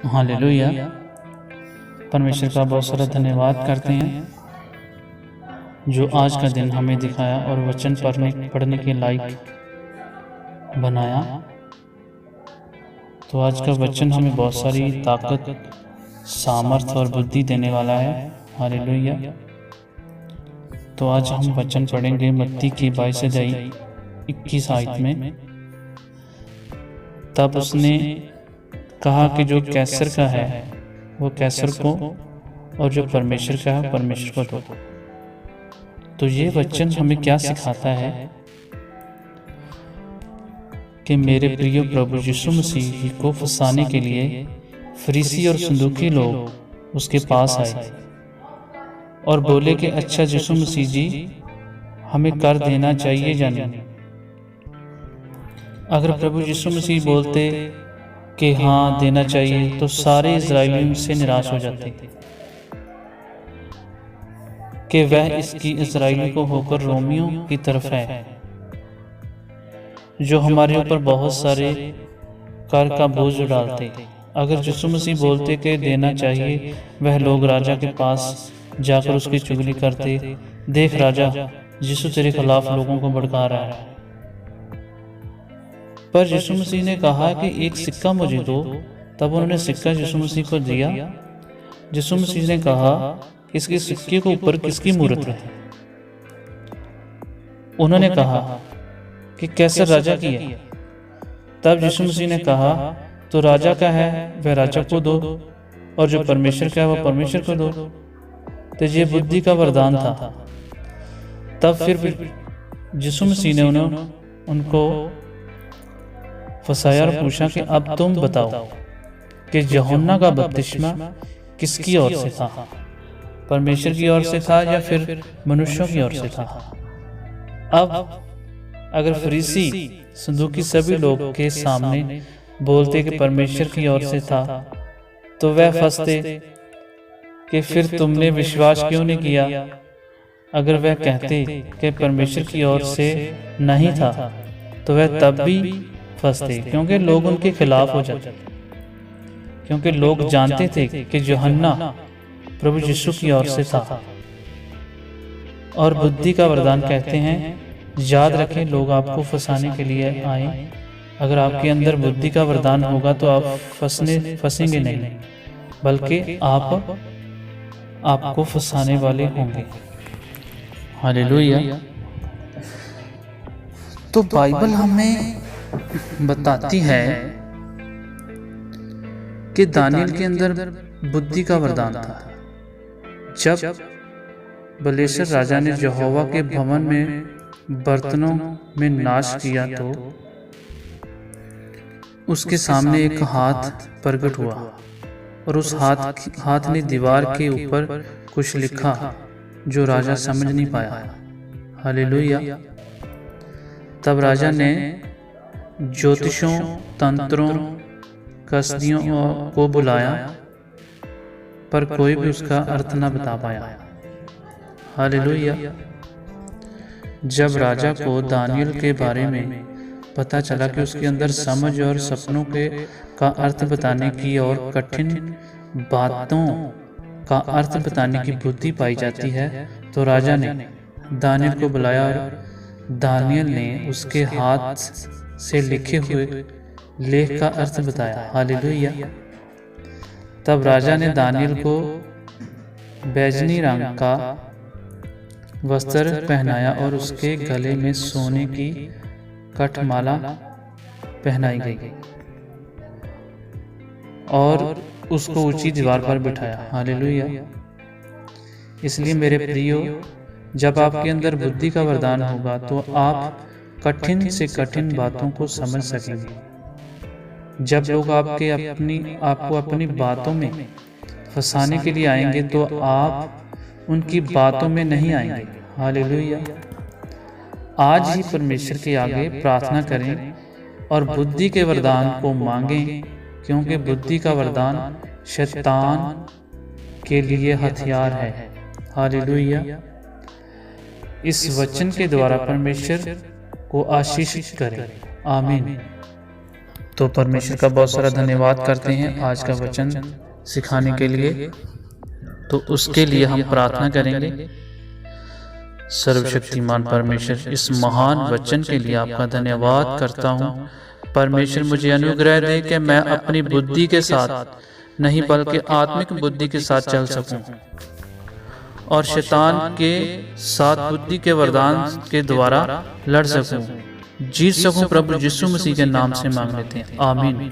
Hallelujah. परमेश्वर का बहुत सारा धन्यवाद करते हैं जो आज का दिन हमें दिखाया और वचन पढ़ने के लायक बनाया। तो आज का वचन हमें बहुत सारी ताकत, सामर्थ और बुद्धि देने वाला है। हालेलुया। तो आज हम वचन पढ़ेंगे मत्ती की 22 अध्याय 21 आयत में। तब उसने कहा कि जो कैसर का है वो कैसर को, और जो परमेश्वर का है परमेश्वर को दो। तो ये वचन हमें क्या सिखाता है कि मेरे प्रिय प्रभु यीशु मसीह को फंसाने के लिए फरीसी और सदूकी लोग उसके पास आए और बोले कि अच्छा यीशु मसीह जी, हमें कर देना चाहिए या नहीं। अगर प्रभु यीशु मसीह बोलते कि हाँ देना चाहिए तो सारे इजराइलियों से निराश हो जाते कि वह इसकी इजराइली को होकर रोमियों की तरफ है, जो हमारे ऊपर बहुत सारे कर का बोझ डालते। अगर यीशु मसीह बोलते कि देना चाहिए, वह लोग राजा के पास जाकर उसकी चुगली करते, देख राजा, यीशु तेरे खिलाफ लोगों को भड़का रहा है। पर यीशु मसीह ने कहा कि एक सिक्का मुझे दो। तब उन्होंने सिक्का यीशु मसीह को दिया। यीशु मसीह ने कहा, इसके सिक्के के ऊपर किसकी मूर्त है? उन्होंने कहा कि कैसर राजा की है। तब यीशु मसीह ने कहा, तो राजा का है वह राजा को दो, और जो परमेश्वर का है वह परमेश्वर को दो। तो ये बुद्धि का वरदान था। तब फिर यीशु मसीह ने उनको फंसाया और पूछा कि अब तुम बताओ कि यूहन्ना का बपतिस्मा किसकी ओर से था, परमेश्वर की ओर से था या फिर मनुष्यों की ओर से था? अब अगर फरीसी सदूकी सभी लोग के सामने बोलते कि परमेश्वर की ओर से था, तो वह फंसते कि फिर तुमने विश्वास क्यों नहीं किया। अगर वह कहते कि परमेश्वर की ओर से नहीं था, तो वह तब भी फंसते, क्योंकि लोग उनके खिलाफ हो जाते, क्योंकि लोग जानते थे कि यूहन्ना प्रभु यीशु की ओर से था। और बुद्धि का वरदान कहते हैं, याद रखें, लोग आपको फंसाने के लिए आए। अगर आपके अंदर बुद्धि का वरदान होगा तो आप फंसेंगे नहीं, बल्कि आपको फंसाने वाले होंगे। हालेलुया। तो बाइबल हमें बताती है कि दानियल के अंदर बुद्धि का वरदान था। जब बलेशर राजा ने यहोवा के भवन में बर्तनों में नाश किया, तो उसके सामने एक हाथ प्रकट हुआ और उस हाथ ने दीवार के ऊपर कुछ लिखा जो राजा समझ नहीं पाया। हालेलुया। तब राजा ने ज्योतिषों, तंत्रों, कसदियों को बुलाया, पर कोई भी उसका अर्थ न बता पाया। हालेलुया। जब राजा को दानियल के बारे में पता चला कि उसके अंदर समझ और सपनों का अर्थ बताने की और कठिन बातों का अर्थ बताने की बुद्धि पाई जाती है, तो राजा ने दानियल को बुलाया और दानियल ने उसके हाथ से लिखे हुए लेख का अर्थ बताया। हालेलुया। तब राजा ने दानियल को बैजनी रंग का वस्त्र पहनाया और उसके गले में सोने की कठमाला पहनाई गई और उसको ऊंची दीवार पर बिठाया। हालेलुया। इसलिए मेरे प्रियो, जब आपके अंदर बुद्धि का वरदान होगा तो आप कठिन से कठिन बातों को समझ सकेंगे। जब लोग आपको अपनी बातों में फंसाने के लिए आएंगे, तो आप उनकी बातों में नहीं आएंगे। हालेलुया। आज ही परमेश्वर के आगे प्रार्थना करें और बुद्धि के वरदान को मांगें, क्योंकि बुद्धि का वरदान शैतान के लिए हथियार है। हालेलुया। इस वचन के द्वारा परमेश्वर को आशीषित करें। आमीन। तो परमेश्वर का बहुत सारा धन्यवाद करते हैं आज का वचन सिखाने के लिए। तो उसके लिए हम प्रार्थना करेंगे। सर्वशक्तिमान परमेश्वर, इस महान वचन के लिए आपका धन्यवाद करता हूँ। परमेश्वर मुझे अनुग्रह दे कि मैं अपनी बुद्धि के साथ नहीं बल्कि आत्मिक बुद्धि के साथ चल सकूं और शैतान के साथ बुद्धि के वरदान के द्वारा लड़ सकूं, जीत सकूं। प्रभु यीशु मसीह के नाम से मांग लेते हैं, आमीन।